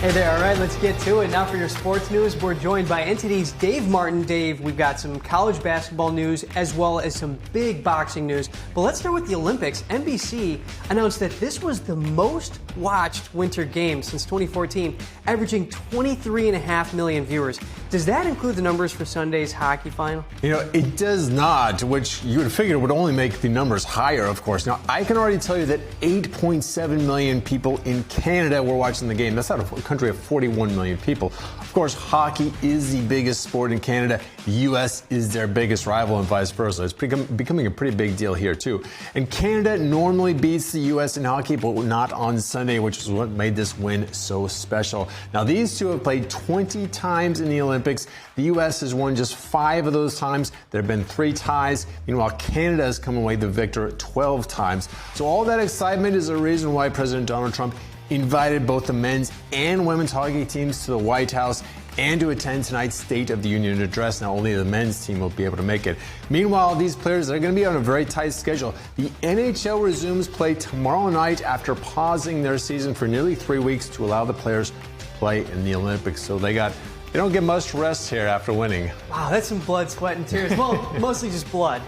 Hey there, all right, let's get to it. Now for your sports news, we're joined by NTD's Dave Martin. Dave, we've got some college basketball news as well as some big boxing news. But let's start with the Olympics. NBC announced that this was the most watched winter game since 2014, averaging 23.5 million viewers. Does that include the numbers for Sunday's hockey final? You know, it does not, which you would figure would only make the numbers higher, of course. Now, I can already tell you that 8.7 million people in Canada were watching the game. That's out of a country of 41 million people. Of course, hockey is the biggest sport in Canada. The U.S. is their biggest rival and vice versa. It's becoming a pretty big deal here, too. And Canada normally beats the U.S. in hockey, but not on Sunday, which is what made this win so special. Now, these two have played 20 times in the Olympics. The U.S. has won just 5 of those times. There have been 3 ties. Meanwhile, Canada has come away the victor 12 times. So all that excitement is a reason why President Donald Trump invited both the men's and women's hockey teams to the White House and to attend tonight's State of the Union address. Now, only the men's team will be able to make it. Meanwhile, these players are going to be on a very tight schedule. The NHL resumes play tomorrow night after pausing their season for nearly 3 weeks to allow the players to play in the Olympics. So they don't get much rest here after winning. Wow, that's some blood, sweat, and tears. Well, mostly just blood.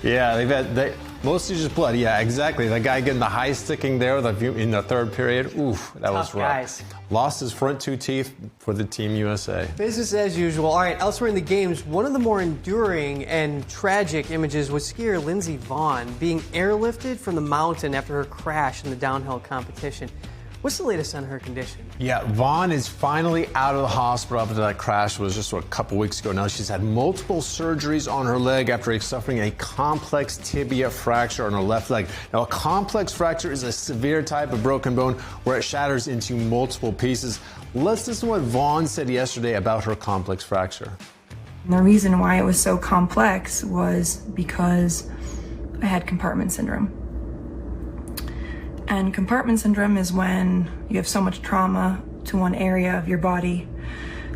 Yeah, mostly just blood. Yeah, exactly. The guy getting the high sticking there in the third period. Oof, that was rough. Guys. Lost his front 2 teeth for the Team USA. Business as usual. All right, elsewhere in the games, one of the more enduring and tragic images was skier Lindsey Vonn being airlifted from the mountain after her crash in the downhill competition. What's the latest on her condition? Yeah, Vonn is finally out of the hospital after that crash. It was just a couple weeks ago now. She's had multiple surgeries on her leg after suffering a complex tibia fracture on her left leg. Now, a complex fracture is a severe type of broken bone where it shatters into multiple pieces. Let's listen to what Vonn said yesterday about her complex fracture. The reason why it was so complex was because I had compartment syndrome. And compartment syndrome is when you have so much trauma to one area of your body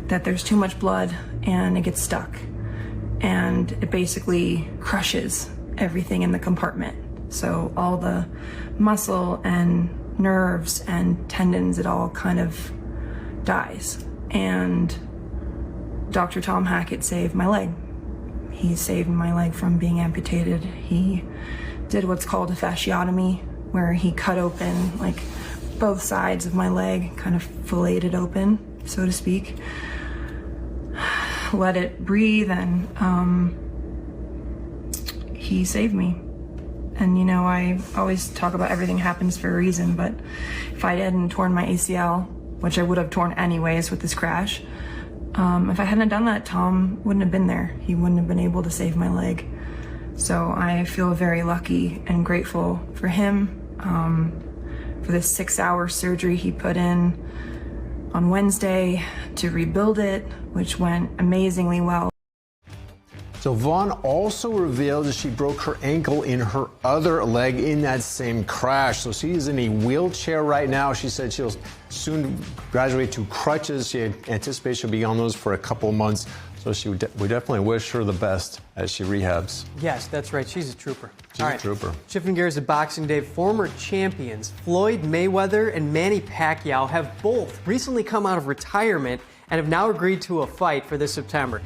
that there's too much blood and it gets stuck. And it basically crushes everything in the compartment. So all the muscle and nerves and tendons, it all kind of dies. And Dr. Tom Hackett saved my leg. He saved my leg from being amputated. He did what's called a fasciotomy, where he cut open like both sides of my leg, kind of filleted open, so to speak. Let it breathe, and he saved me. And you know, I always talk about everything happens for a reason, but if I hadn't torn my ACL, which I would have torn anyways with this crash, if I hadn't done that, Tom wouldn't have been there. He wouldn't have been able to save my leg. So I feel very lucky and grateful for him, for this 6-hour surgery he put in on Wednesday to rebuild it, which went amazingly well. So Vonn also revealed that she broke her ankle in her other leg in that same crash. So she is in a wheelchair right now. She said she'll soon graduate to crutches. She anticipates she'll be on those for a couple months. So we definitely wish her the best as she rehabs. Yes, that's right. She's a trooper. She's a trooper. Shifting gears to boxing, Dave, former champions Floyd Mayweather and Manny Pacquiao have both recently come out of retirement and have now agreed to a fight for this September.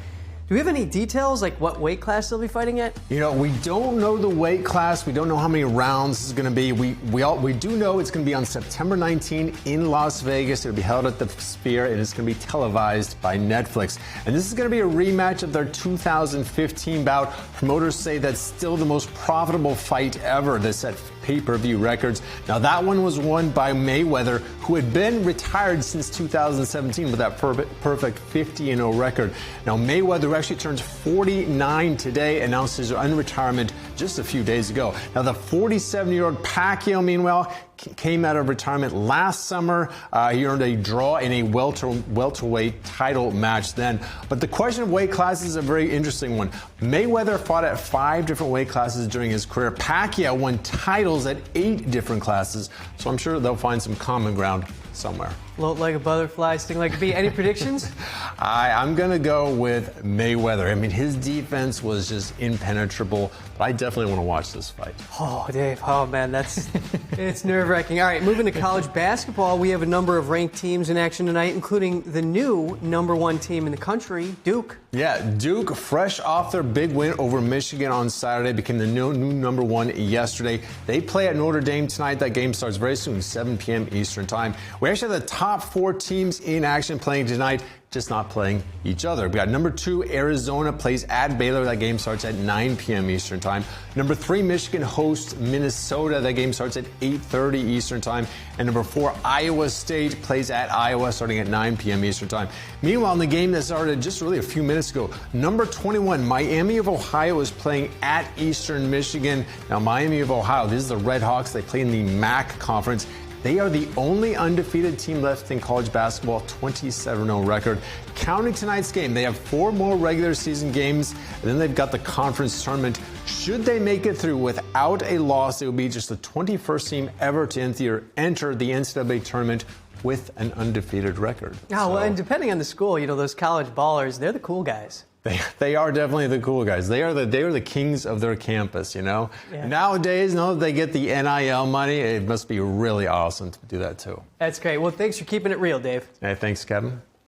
Do we have any details, like what weight class they'll be fighting at? You know, we don't know the weight class. We don't know how many rounds this is going to be. We do know it's going to be on September 19 in Las Vegas. It'll be held at the Sphere, and it's going to be televised by Netflix. And this is going to be a rematch of their 2015 bout. Promoters say that's still the most profitable fight ever. They set pay-per-view records. Now, that one was won by Mayweather, who had been retired since 2017 with that perfect 50-0 record. Now, Mayweather actually turns 49 today, announced his unretirement just a few days ago. Now, the 47-year-old Pacquiao, meanwhile, came out of retirement last summer. He earned a draw in a welterweight title match then. But the question of weight classes is a very interesting one. Mayweather fought at 5 different weight classes during his career. Pacquiao won titles at 8 different classes. So I'm sure they'll find some common ground somewhere. Float like a butterfly, sting like a bee. Any predictions? I'm going to go with Mayweather. I mean, his defense was just impenetrable, but I definitely want to watch this fight. Oh, Dave. Oh, man, it's nerve-wracking. All right, moving to college basketball, we have a number of ranked teams in action tonight, including the new #1 team in the country, Duke. Yeah, Duke, fresh off their big win over Michigan on Saturday, became the new #1 yesterday. They play at Notre Dame tonight. That game starts very soon, 7 p.m. Eastern time. We actually have the top 4 teams in action playing tonight, just not playing each other. We got #2, Arizona plays at Baylor. That game starts at 9 p.m. Eastern time. #3, Michigan hosts Minnesota. That game starts at 8:30 Eastern time. And #4, Iowa State plays at Iowa starting at 9 p.m. Eastern time. Meanwhile, in the game that started just really a few minutes ago, #21, Miami of Ohio is playing at Eastern Michigan. Now, Miami of Ohio, this is the Red Hawks. They play in the MAC conference. They are the only undefeated team left in college basketball, 27-0 record. Counting tonight's game, they have 4 more regular season games, and then they've got the conference tournament. Should they make it through without a loss, it would be just the 21st team ever to enter the NCAA tournament with an undefeated record. Oh, well, and depending on the school, those college ballers, they're the cool guys. They are definitely the cool guys. They are the kings of their campus, Yeah. Nowadays, now that they get the NIL money, it must be really awesome to do that too. That's great. Well, thanks for keeping it real, Dave. Hey, thanks, Kevin.